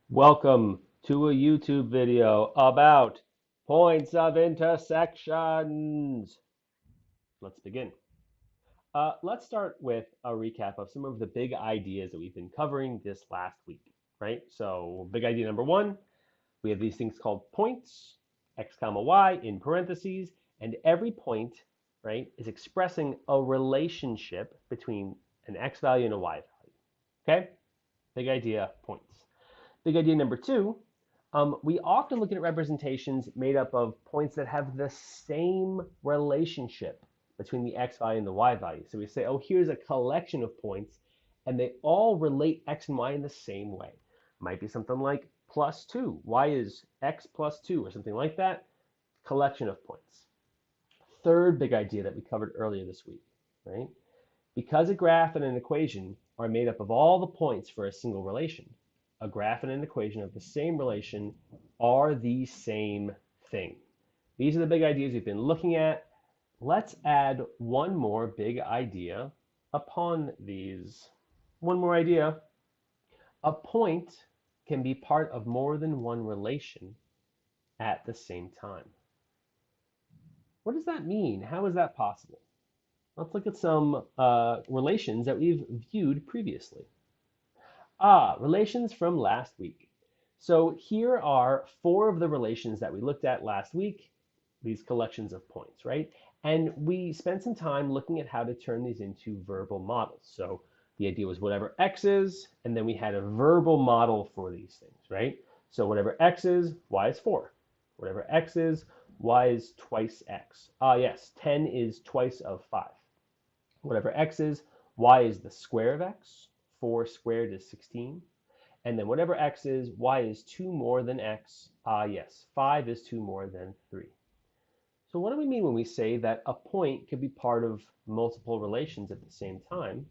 Welcome to a YouTube video about points of intersections. Let's begin. Let's start with a recap of some of the big ideas that we've been covering this last week, right? So big idea number one, we have these things called points, x comma y in parentheses, and every point, right, is expressing a relationship between an x value and a y value, okay? Big idea, points. Big idea number two, we often look at representations made up of points that have the same relationship between the x value and the y value. So we say, oh, here's a collection of points, and they all relate x and y in the same way. Might be something like plus 2. Y is x plus 2, or something like that. Collection of points. Third big idea that we covered earlier this week, right? Because a graph and an equation are made up of all the points for a single relation, a graph and an equation of the same relation are the same thing. These are the big ideas we've been looking at. Let's add one more big idea upon these. One more idea. A point can be part of more than one relation at the same time. What does that mean? How is that possible? Let's look at some relations that we've viewed previously. Relations from last week. So here are four of the relations that we looked at last week, these collections of points, right? And we spent some time looking at how to turn these into verbal models. So the idea was whatever x is, and then we had a verbal model for these things, right? So whatever x is, y is 4. Whatever x is, y is twice x. Yes, 10 is twice of 5. Whatever x is, y is the square of x. 4 squared is 16. And then whatever x is, y is 2 more than x. Yes, 5 is 2 more than 3. So what do we mean when we say that a point could be part of multiple relations at the same time?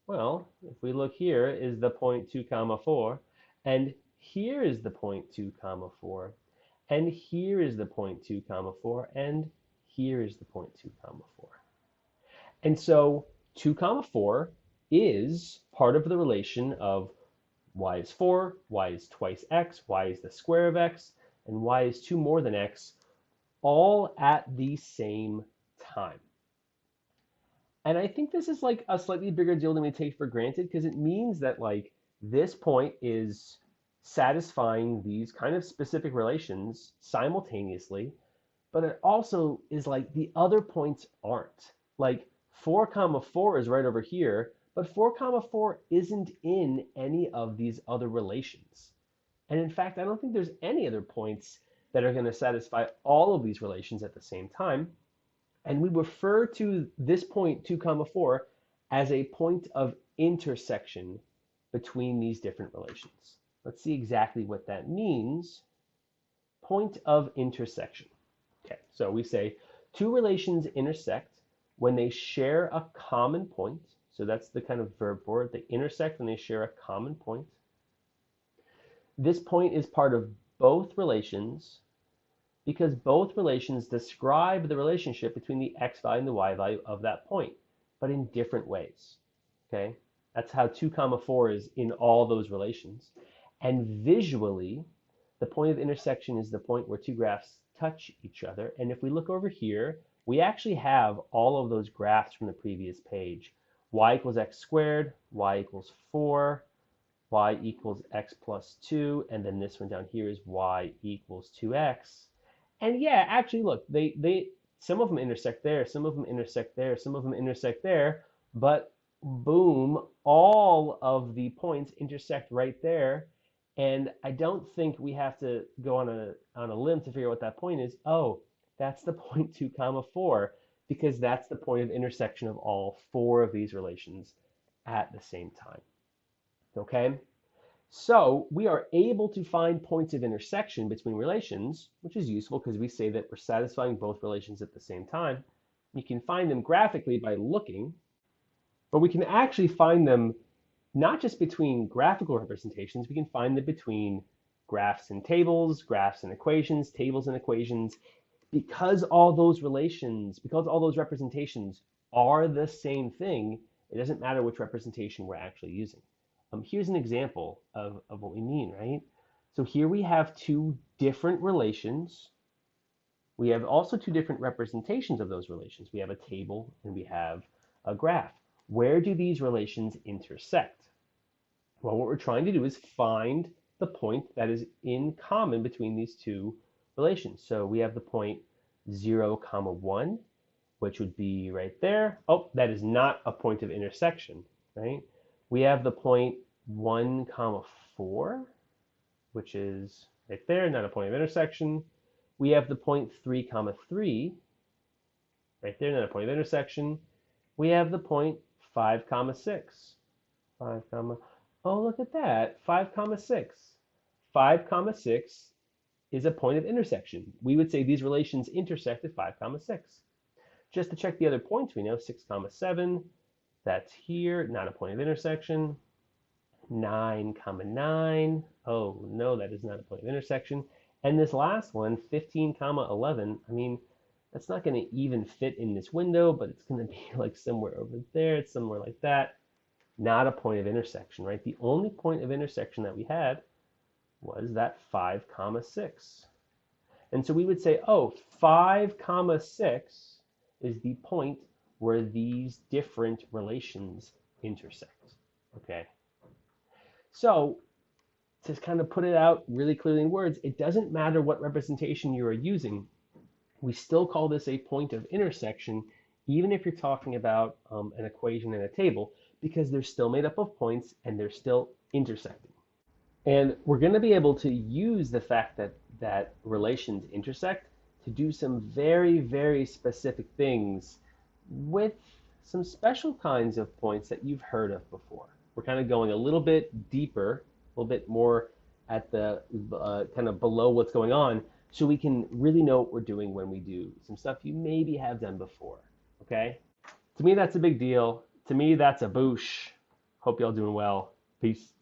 Well, if we look here is the point 2 comma 4, and here is the point 2 comma 4, and here is the point 2 comma 4, and here is the point 2 comma 4. And so 2 comma 4 is part of the relation of y is 4, y is twice x, y is the square of x, and y is 2 more than x, all at the same time. And I think this is like a slightly bigger deal than we take for granted because it means that like this point is satisfying these kind of specific relations simultaneously, but it also is like the other points aren't. Like 4 comma 4 is right over here, but 4 comma 4 isn't in any of these other relations. And in fact, I don't think there's any other points that are going to satisfy all of these relations at the same time. And we refer to this point 2 comma 4 as a point of intersection between these different relations. Let's see exactly what that means. Point of intersection. Okay, so we say two relations intersect when they share a common point. So that's the kind of verb for it. They intersect when they share a common point. This point is part of both relations because both relations describe the relationship between the x value and the y value of that point, but in different ways. Okay, that's how 2 comma 4 is in all those relations. And visually, the point of intersection is the point where two graphs touch each other. And if we look over here, we actually have all of those graphs from the previous page. Y equals x squared, y equals 4, y equals x plus 2, and then this one down here is y equals 2x. And yeah, actually, look, they some of them intersect there, some of them intersect there, some of them intersect there, but boom, all of the points intersect right there. And I don't think we have to go on a limb to figure out what that point is. Oh, that's the point 2 comma 4, because that's the point of intersection of all four of these relations at the same time. Okay? So we are able to find points of intersection between relations, which is useful because we say that we're satisfying both relations at the same time. You can find them graphically by looking, but we can actually find them not just between graphical representations, we can find them between graphs and tables, graphs and equations, tables and equations, because all those relations, because all those representations are the same thing, it doesn't matter which representation we're actually using. Here's an example of what we mean, right? So here we have two different relations. We have also two different representations of those relations. We have a table and we have a graph. Where do these relations intersect? Well, what we're trying to do is find the point that is in common between these two relations. So we have the point 0, 1, which would be right there. Oh, that is not a point of intersection, right? We have the point 1, 4, which is right there, not a point of intersection. We have the point 3, 3, right there, not a point of intersection. We have the point 5, 6. 5, oh, look at that, 5, 6. 5, 6 is a point of intersection. We would say these relations intersect at 5, 6. Just to check the other points, we know 6, 7, that's here, not a point of intersection. 9, 9, oh no, that is not a point of intersection. And this last one, 15, 11, I mean, that's not going to even fit in this window, but it's going to be like somewhere over there, it's somewhere like that. Not a point of intersection, right? The only point of intersection that we had was that 5, 6. And so we would say, oh, 5, 6 is the point where these different relations intersect, okay? So to kind of put it out really clearly in words, it doesn't matter what representation you are using. We still call this a point of intersection, even if you're talking about an equation in a table, because they're still made up of points and they're still intersecting. And we're going to be able to use the fact that relations intersect to do some very, very specific things with some special kinds of points that you've heard of before. We're kind of going a little bit deeper, a little bit more at the kind of below what's going on, so we can really know what we're doing when we do some stuff you maybe have done before, okay? To me, that's a big deal. To me, that's a boosh. Hope y'all doing well. Peace.